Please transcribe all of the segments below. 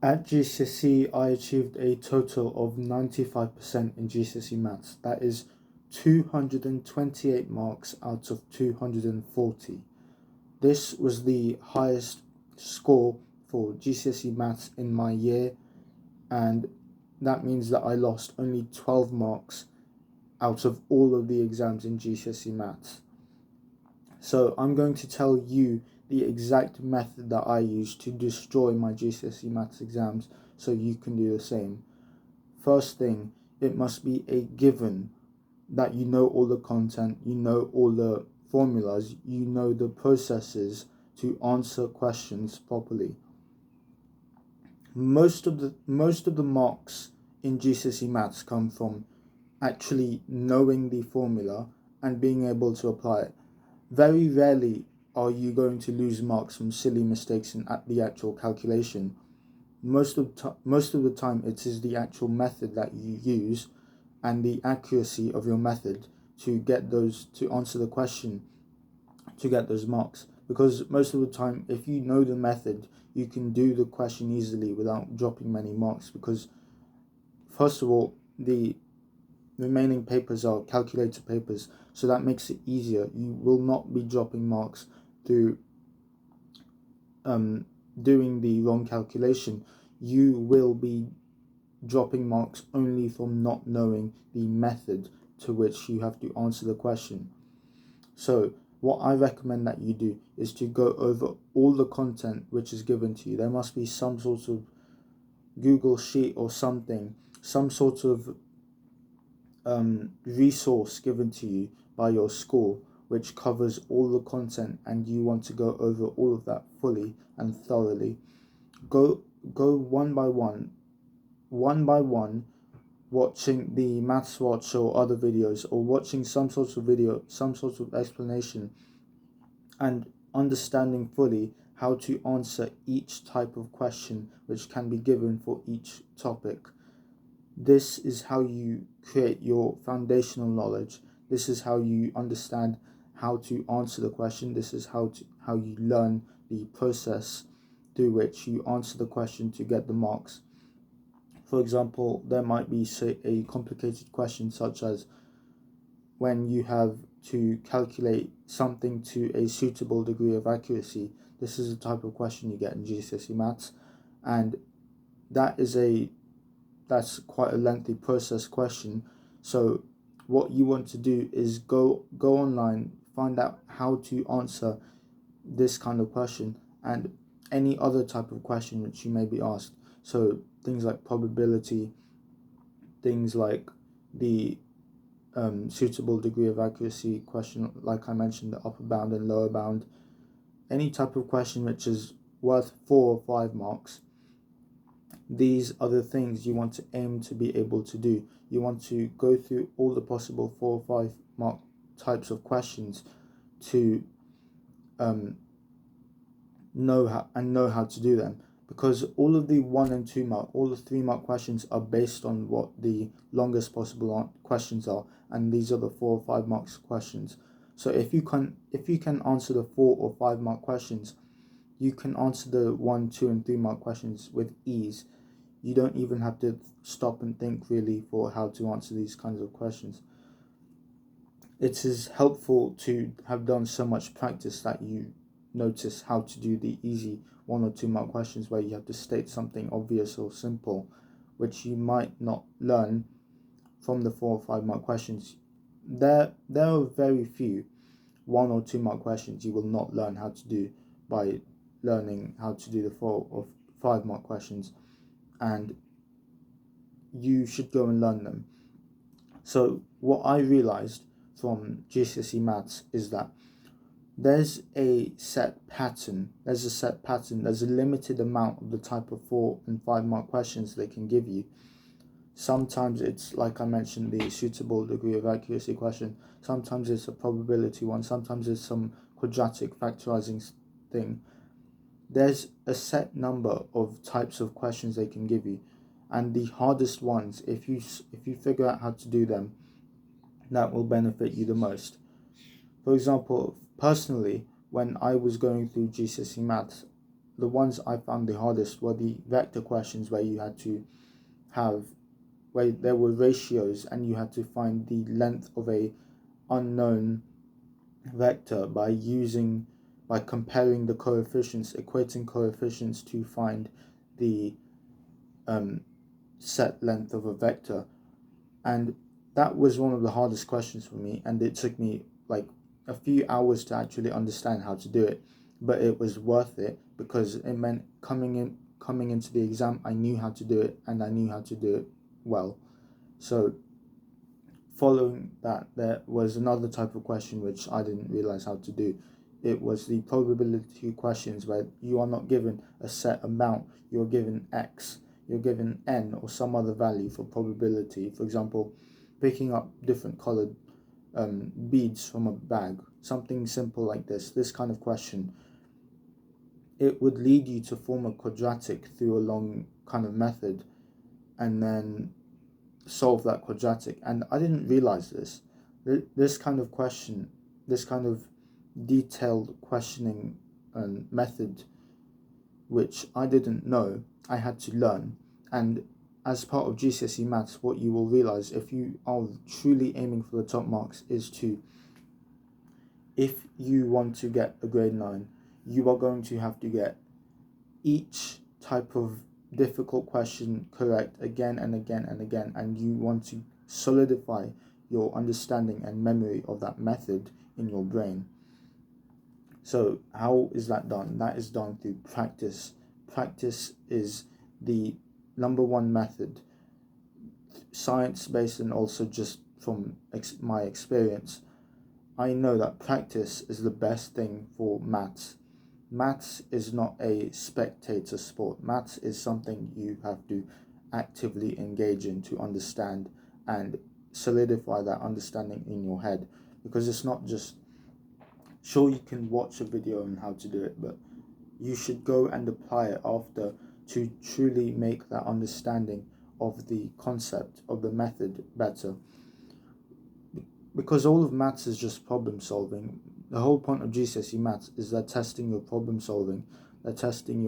At GCSE, I achieved a total of 95% in GCSE Maths. That is 228 marks out of 240. This was the highest score for GCSE Maths in my year, and that means that I lost only 12 marks out of all of the exams in GCSE Maths. So I'm going to tell you the exact method that I used to destroy my GCSE Maths exams so you can do the same. First thing, it must be a given that you know all the content, you know all the formulas, you know the processes to answer questions properly. Most of the marks in GCSE Maths come from actually knowing the formula and being able to apply it. Very rarely are you going to lose marks from silly mistakes at the actual calculation. Most of the time, it is the actual method that you use and the accuracy of your method to answer the question, to get those marks. Because most of the time, if you know the method, you can do the question easily without dropping many marks. Because first of all, the remaining papers are calculator papers, so that makes it easier. You will not be dropping marks through doing the wrong calculation. You will be dropping marks only from not knowing the method to which you have to answer the question. So what I recommend that you do is to go over all the content which is given to you. There must be some sort of Google sheet or something, some sort of resource given to you by your school which covers all the content, and you want to go over all of that fully and thoroughly. Go one by one, watching the Maths Watch or other videos, or watching some sort of video, some sort of explanation, and understanding fully how to answer each type of question which can be given for each topic. This is how you create your foundational knowledge. This is how you understand how to answer the question. This is how you learn the process through which you answer the question to get the marks. For example, there might be, say, a complicated question such as when you have to calculate something to a suitable degree of accuracy. This is the type of question you get in GCSE Maths, and that's quite a lengthy process question. So what you want to do is go online, find out how to answer this kind of question and any other type of question which you may be asked. So things like probability, things like the suitable degree of accuracy question, like I mentioned, the upper bound and lower bound, any type of question which is worth 4 or 5 marks. These are the things you want to aim to be able to do. You want to go through all the possible 4 or 5 mark types of questions to know how to do them, because all of the 1 and 2 mark, all the 3 mark questions are based on what the longest possible questions are, and these are the 4 or 5 marks questions. So if you can answer the 4 or 5 mark questions, you can answer the 1, 2 and 3 mark questions with ease. You don't even have to stop and think really for how to answer these kinds of questions. It is helpful to have done so much practice that you notice how to do the easy 1 or 2 mark questions where you have to state something obvious or simple, which you might not learn from the 4 or 5 mark questions. There are very few 1 or 2 mark questions you will not learn how to do by learning how to do the 4 or 5 mark questions, and you should go and learn them. So what I realized from GCSE Maths is that there's a set pattern. There's a limited amount of the type of 4 and 5 mark questions they can give you. Sometimes it's, like I mentioned, the suitable degree of accuracy question. Sometimes it's a probability one. Sometimes it's some quadratic factorizing thing. There's a set number of types of questions they can give you, and the hardest ones, if you figure out how to do them, that will benefit you the most. For example, personally, when I was going through GCSE Maths, the ones I found the hardest were the vector questions, where you had to have, where there were ratios and you had to find the length of a unknown vector by comparing the coefficients, equating coefficients to find the set length of a vector. And that was one of the hardest questions for me, and it took me like a few hours to actually understand how to do it, but it was worth it because it meant coming into the exam I knew how to do it, and I knew how to do it well. So following that, there was another type of question which I didn't realize how to do. It was the probability questions, where you are not given a set amount, you're given X, you're given N or some other value for probability. For example, picking up different colored beads from a bag, something simple like this kind of question. It would lead you to form a quadratic through a long kind of method, and then solve that quadratic. And I didn't realize this kind of question, this kind of detailed questioning method, which I didn't know, I had to learn. And as part of GCSE maths, what you will realize if you are truly aiming for the top marks is to, if you want to get a grade 9, you are going to have to get each type of difficult question correct again and again and again, and you want to solidify your understanding and memory of that method in your brain. So how is that done? That is done through practice. Practice is the number one method, science-based, and also just from my experience. I know that practice is the best thing for maths. Maths is not a spectator sport. Maths is something you have to actively engage in to understand and solidify that understanding in your head. Because it's not just, sure, you can watch a video on how to do it, but you should go and apply it after to truly make that understanding of the concept of the method better. Because all of maths is just problem solving. The whole point of GCSE maths is they're testing your problem solving. They're testing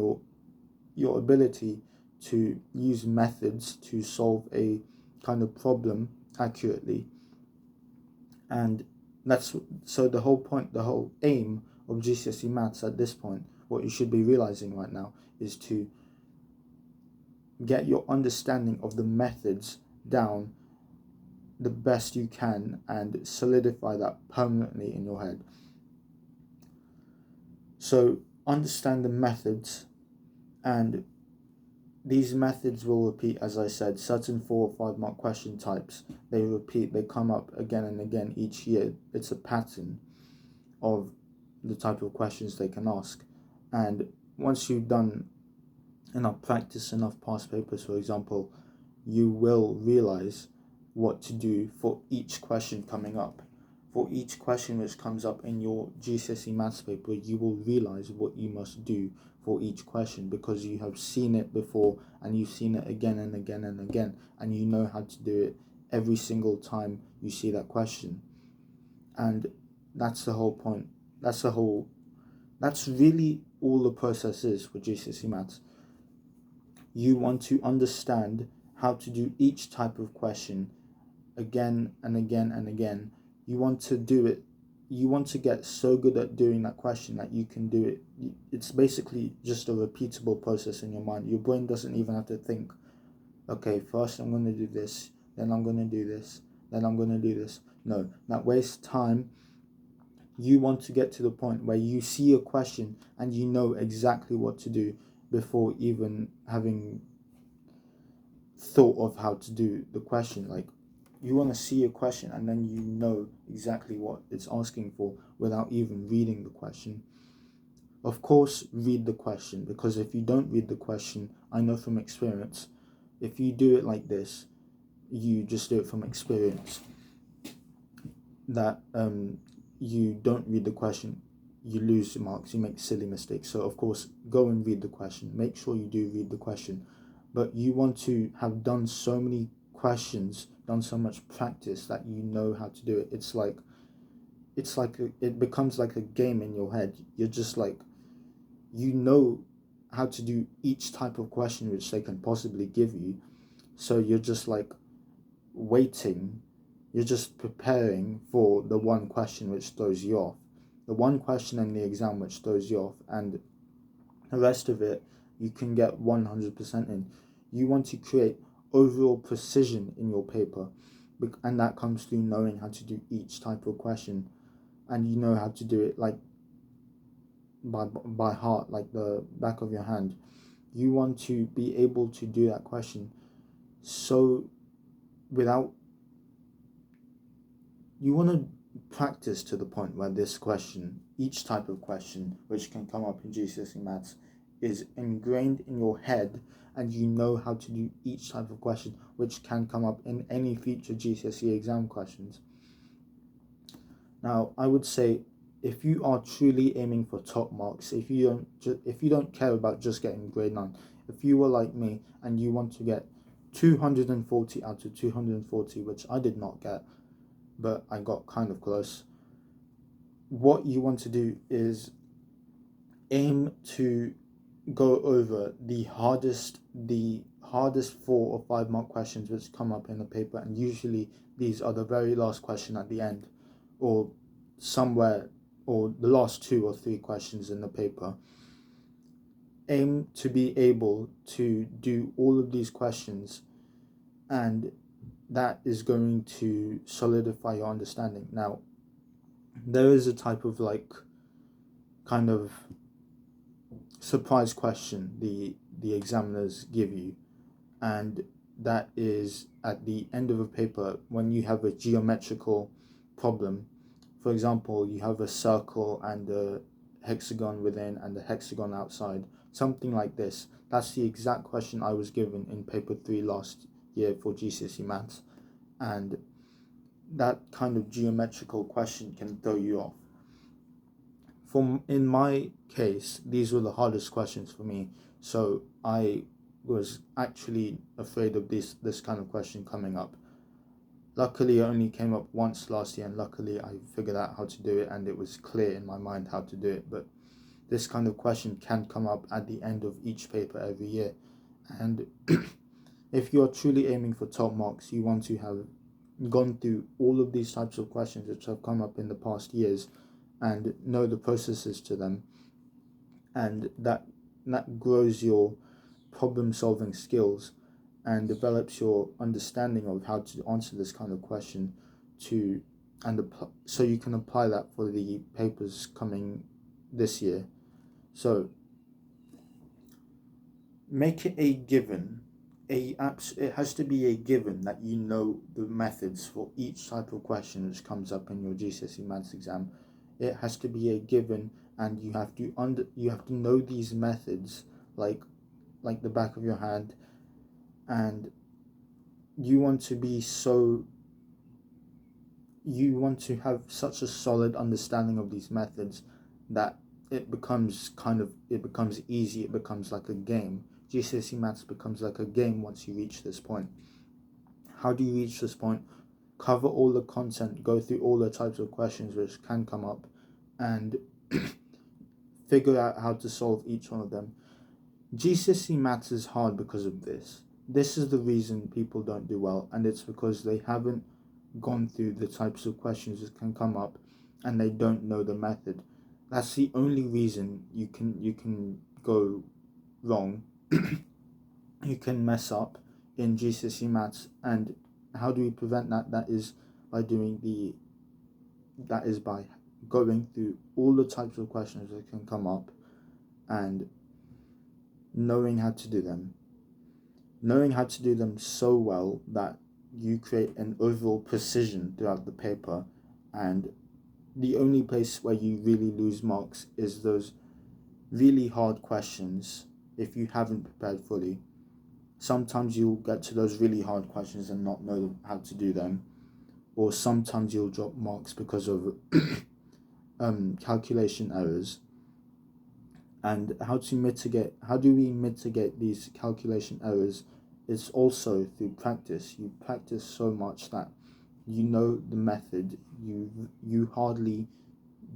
your ability to use methods to solve a kind of problem accurately. And that's so the whole point, the whole aim of GCSE maths at this point, what you should be realizing right now, is to get your understanding of the methods down the best you can and solidify that permanently in your head. So understand the methods, and these methods will repeat. As I said, certain 4 or 5 mark question types, they repeat, they come up again and again each year. It's a pattern of the type of questions they can ask. And once you've done enough practice, enough past papers, for example, you will realize what to do for each question coming up. For each question which comes up in your GCSE maths paper, you will realize what you must do for each question, because you have seen it before and you've seen it again and again and again, and you know how to do it every single time you see that question. And that's the whole point. That's really all the process is for GCSE maths. You want to understand how to do each type of question again and again and again. You want to do it. You want to get so good at doing that question that you can do it. It's basically just a repeatable process in your mind. Your brain doesn't even have to think, okay, first I'm going to do this, then I'm going to do this, then I'm going to do this. No, that wastes time. You want to get to the point where you see a question and you know exactly what to do before even having thought of how to do the question. Like, you want to see a question and then you know exactly what it's asking for without even reading the question. Of course, read the question, because if you don't read the question, I know from experience, if you do it like this, you just do it from experience, that you don't read the question, you lose marks, you make silly mistakes. So of course, go and read the question. Make sure you do read the question. But you want to have done so many questions, done so much practice, that you know how to do it. It becomes like a game in your head. You're just like, you know how to do each type of question which they can possibly give you. So you're just like waiting, you're just preparing for the one question which throws you off, the one question in the exam which throws you off, and the rest of it you can get 100% in. You want to create overall precision in your paper, and that comes through knowing how to do each type of question, and you know how to do it like by heart, like the back of your hand. You want to be able to do that question so without, you want to practice to the point where this question, each type of question which can come up in GCSE maths, is ingrained in your head, and you know how to do each type of question which can come up in any future GCSE exam questions. Now, I would say, if you are truly aiming for top marks, if you don't care about just getting grade 9, if you were like me and you want to get 240 out of 240, which I did not get, but I got kind of close, what you want to do is aim to go over the hardest 4 or 5 mark questions which come up in the paper, and usually these are the very last question at the end, or somewhere, or the last 2 or 3 questions in the paper. Aim to be able to do all of these questions, and that is going to solidify your understanding. Now, there is a type of like kind of surprise question the examiners give you, and that is at the end of a paper when you have a geometrical problem. For example, you have a circle and a hexagon within and a hexagon outside, something like this. That's the exact question I was given in paper 3 last year for GCSE maths, and that kind of geometrical question can throw you off. In my case, these were the hardest questions for me, so I was actually afraid of this kind of question coming up. Luckily, it only came up once last year, and luckily I figured out how to do it, and it was clear in my mind how to do it. But this kind of question can come up at the end of each paper every year, and if you're truly aiming for top marks, you want to have gone through all of these types of questions which have come up in the past years and know the processes to them, and that grows your problem solving skills and develops your understanding of how to answer this kind of question so you can apply that for the papers coming this year. So make it a given, it has to be a given that you know the methods for each type of question which comes up in your GCSE maths exam. It has to be a given, and you have to know these methods like the back of your hand, and you want to have such a solid understanding of these methods that it becomes easy. It becomes like a game. GCSE maths becomes like a game once you reach this point. How do you reach this point? Cover all the content, go through all the types of questions which can come up, and figure out how to solve each one of them. GCSE maths is hard because of this. This is the reason people don't do well, and it's because they haven't gone through the types of questions that can come up, and they don't know the method. That's the only reason you can go wrong. You can mess up in GCSE maths, and how do we prevent that? That is by going through all the types of questions that can come up and knowing how to do them. Knowing how to do them so well that you create an overall precision throughout the paper, and the only place where you really lose marks is those really hard questions if you haven't prepared fully. Sometimes you'll get to those really hard questions and not know how to do them, or sometimes you'll drop marks because of calculation errors. And how do we mitigate these calculation errors? It's also through practice. You practice so much that you know the method. You hardly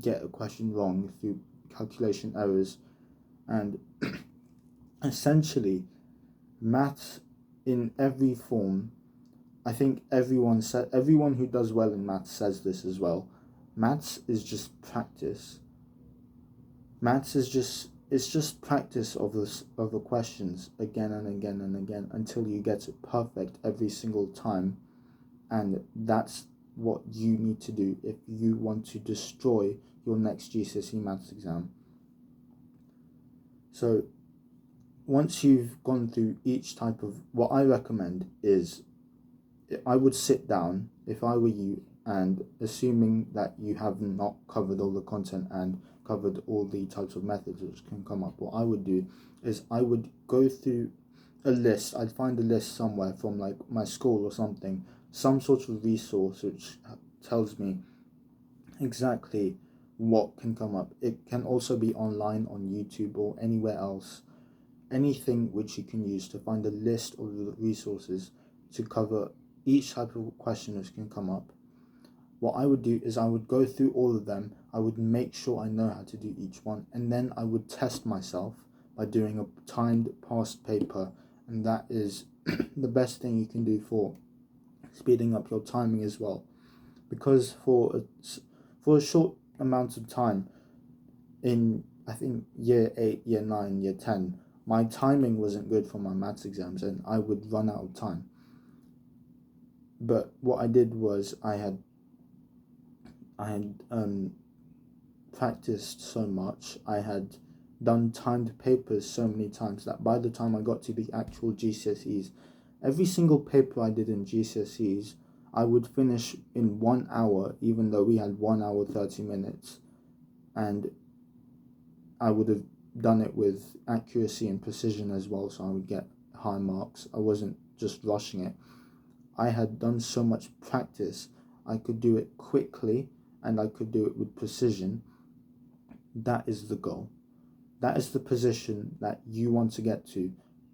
get a question wrong through calculation errors, and essentially, maths in every form, I think everyone who does well in maths says this as well. Maths is just practice. Maths is just practice of the questions again and again and again until you get it perfect every single time, and that's what you need to do if you want to destroy your next GCSE maths exam. So once you've gone through each type of, what I recommend is, I would sit down if I were you, and assuming that you have not covered all the content and covered all the types of methods which can come up, what I would do is I would go through a list. I'd find a list somewhere from like my school or something, some sort of resource which tells me exactly what can come up. It can also be online on YouTube or anywhere else, anything which you can use to find a list of the resources to cover each type of question which can come up. What I would do is I would go through all of them, I would make sure I know how to do each one, and then I would test myself by doing a timed past paper, and that is the best thing you can do for speeding up your timing as well. Because for a short amount of time in, I think, year 8, year 9, year 10, my timing wasn't good for my maths exams and I would run out of time. But what I did was I had practiced so much, I had done timed papers so many times that by the time I got to the actual GCSEs, every single paper I did in GCSEs, I would finish in 1 hour, even though we had 1 hour 30 minutes, and I would have done it with accuracy and precision as well, so I would get high marks. I wasn't just rushing it. I had done so much practice, I could do it quickly and I could do it with precision. That is the goal. That is the position that you want to get to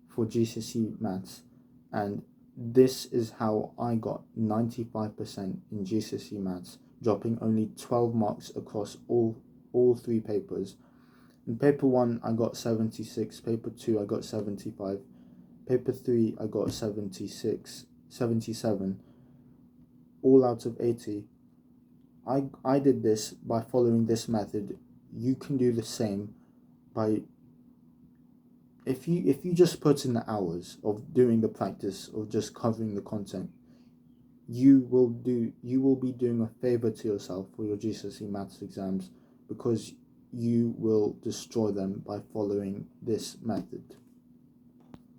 for GCSE maths, and this is how I got 95% in GCSE maths, dropping only 12 marks across all 3 papers. In paper 1 I got 76, paper 2 I got 75, paper 3 I got 77, all out of 80. I did this by following this method. You can do the same by, if you just put in the hours of doing the practice of just covering the content, you will be doing a favor to yourself for your GCSE maths exams, because you will destroy them by following this method.